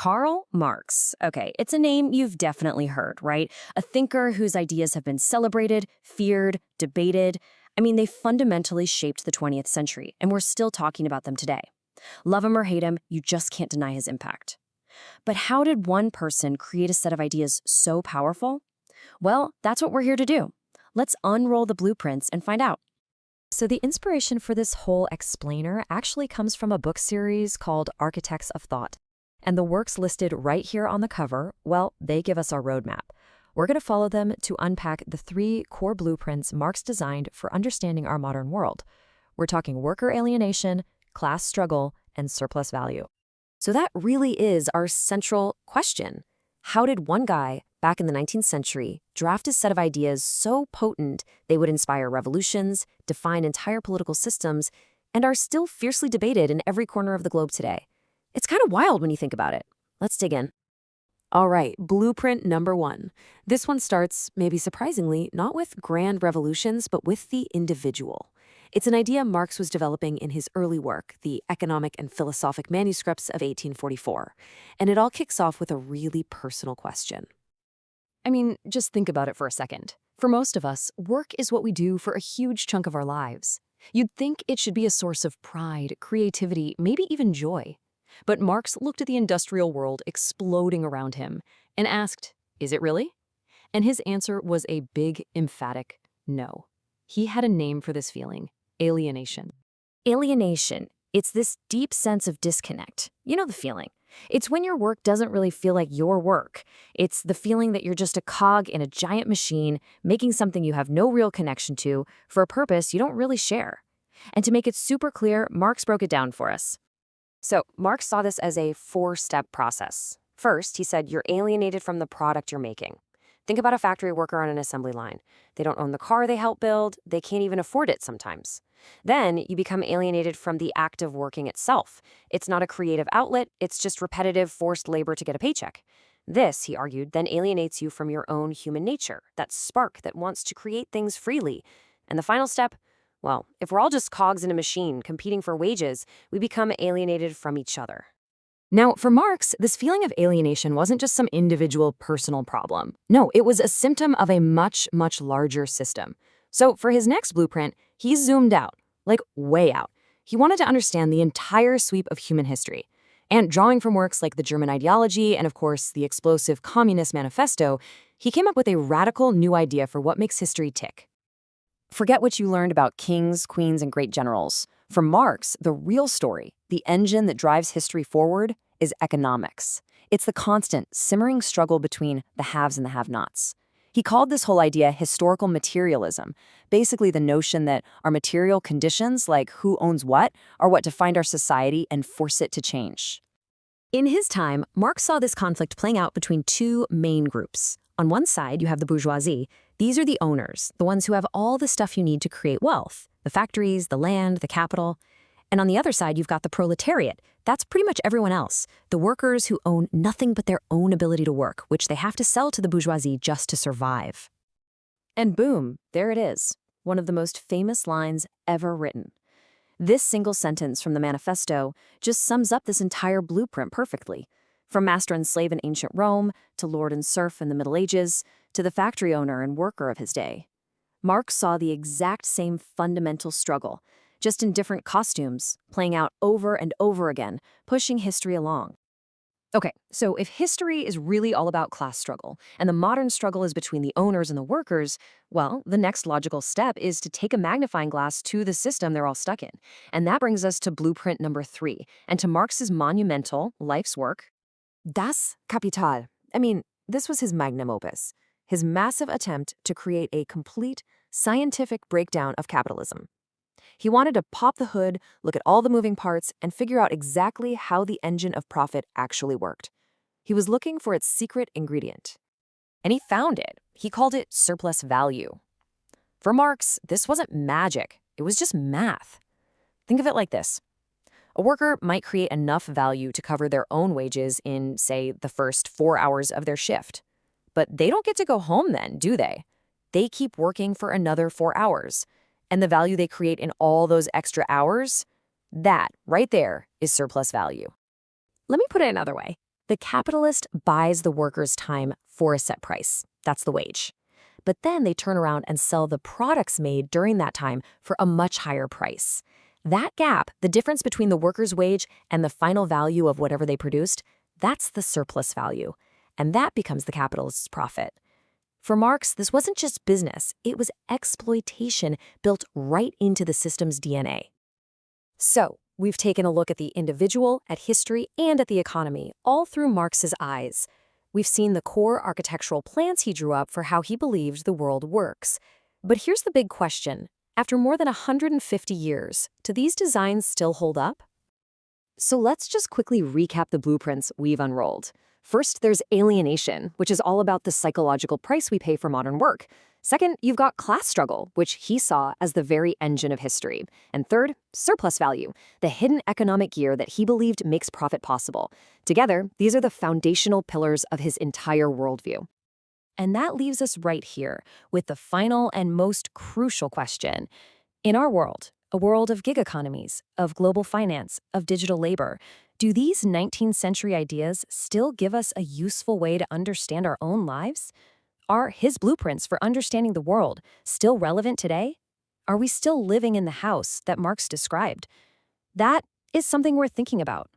Karl Marx. Okay, it's a name you've definitely heard, right? A thinker whose ideas have been celebrated, feared, debated. I mean, they fundamentally shaped the 20th century, and we're still talking about them today. Love him or hate him, you just can't deny his impact. But how did one person create a set of ideas so powerful? Well, that's what we're here to do. Let's unroll the blueprints and find out. So the inspiration for this whole explainer actually comes from a book series called Architects of Thought. And the works listed right here on the cover, well, they give us our roadmap. We're going to follow them to unpack the 3 core blueprints Marx designed for understanding our modern world. We're talking worker alienation, class struggle, and surplus value. So that really is our central question. How did one guy, back in the 19th century, draft a set of ideas so potent they would inspire revolutions, define entire political systems, and are still fiercely debated in every corner of the globe today? It's kind of wild when you think about it. Let's dig in. All right, blueprint number 1. This one starts, maybe surprisingly, not with grand revolutions, but with the individual. It's an idea Marx was developing in his early work, the Economic and Philosophic Manuscripts of 1844. And it all kicks off with a really personal question. I mean, just think about it for a second. For most of us, work is what we do for a huge chunk of our lives. You'd think it should be a source of pride, creativity, maybe even joy. But Marx looked at the industrial world exploding around him and asked, is it really? And his answer was a big, emphatic no. He had a name for this feeling: alienation. Alienation. It's this deep sense of disconnect. You know the feeling. It's when your work doesn't really feel like your work. It's the feeling that you're just a cog in a giant machine, making something you have no real connection to for a purpose you don't really share. And to make it super clear, Marx broke it down for us. So Marx saw this as a 4-step process. First, he said you're alienated from the product you're making. Think about a factory worker on an assembly line. They don't own the car they help build. They can't even afford it sometimes. Then you become alienated from the act of working itself. It's not a creative outlet. It's just repetitive, forced labor to get a paycheck. This, he argued, then alienates you from your own human nature, that spark that wants to create things freely. And the final step? Well, if we're all just cogs in a machine competing for wages, we become alienated from each other. Now, for Marx, this feeling of alienation wasn't just some individual personal problem. No, it was a symptom of a much, much larger system. So for his next blueprint, he zoomed out, like way out. He wanted to understand the entire sweep of human history. And drawing from works like the German Ideology and, of course, the explosive Communist Manifesto, he came up with a radical new idea for what makes history tick. Forget what you learned about kings, queens, and great generals. For Marx, the real story, the engine that drives history forward, is economics. It's the constant, simmering struggle between the haves and the have-nots. He called this whole idea historical materialism, basically the notion that our material conditions, like who owns what, are what define our society and force it to change. In his time, Marx saw this conflict playing out between 2 main groups. On one side, you have the bourgeoisie. These are the owners, the ones who have all the stuff you need to create wealth, the factories, the land, the capital. And on the other side, you've got the proletariat. That's pretty much everyone else, the workers who own nothing but their own ability to work, which they have to sell to the bourgeoisie just to survive. And boom, there it is, one of the most famous lines ever written. This single sentence from the manifesto just sums up this entire blueprint perfectly. From master and slave in ancient Rome, to lord and serf in the Middle Ages, to the factory owner and worker of his day. Marx saw the exact same fundamental struggle, just in different costumes, playing out over and over again, pushing history along. Okay, so if history is really all about class struggle, and the modern struggle is between the owners and the workers, well, the next logical step is to take a magnifying glass to the system they're all stuck in. And that brings us to blueprint number 3, and to Marx's monumental life's work, Das Kapital. I mean, this was his magnum opus, his massive attempt to create a complete, scientific breakdown of capitalism. He wanted to pop the hood, look at all the moving parts, and figure out exactly how the engine of profit actually worked. He was looking for its secret ingredient. And he found it. He called it surplus value. For Marx, this wasn't magic. It was just math. Think of it like this. A worker might create enough value to cover their own wages in, say, the first 4 hours of their shift. But they don't get to go home then, do they? They keep working for another 4 hours. And the value they create in all those extra hours, that right there is surplus value. Let me put it another way. The capitalist buys the worker's time for a set price. That's the wage. But then they turn around and sell the products made during that time for a much higher price. That gap, the difference between the worker's wage and the final value of whatever they produced, that's the surplus value. And that becomes the capitalist's profit. For Marx, this wasn't just business, it was exploitation built right into the system's DNA. So, we've taken a look at the individual, at history, and at the economy, all through Marx's eyes. We've seen the core architectural plans he drew up for how he believed the world works. But here's the big question. After more than 150 years, do these designs still hold up? So let's just quickly recap the blueprints we've unrolled. First, there's alienation, which is all about the psychological price we pay for modern work. Second, you've got class struggle, which he saw as the very engine of history. And third, surplus value, the hidden economic gear that he believed makes profit possible. Together, these are the foundational pillars of his entire worldview. And that leaves us right here with the final and most crucial question. In our world, a world of gig economies, of global finance, of digital labor, do these 19th century ideas still give us a useful way to understand our own lives? Are his blueprints for understanding the world still relevant today? Are we still living in the house that Marx described? That is something worth thinking about.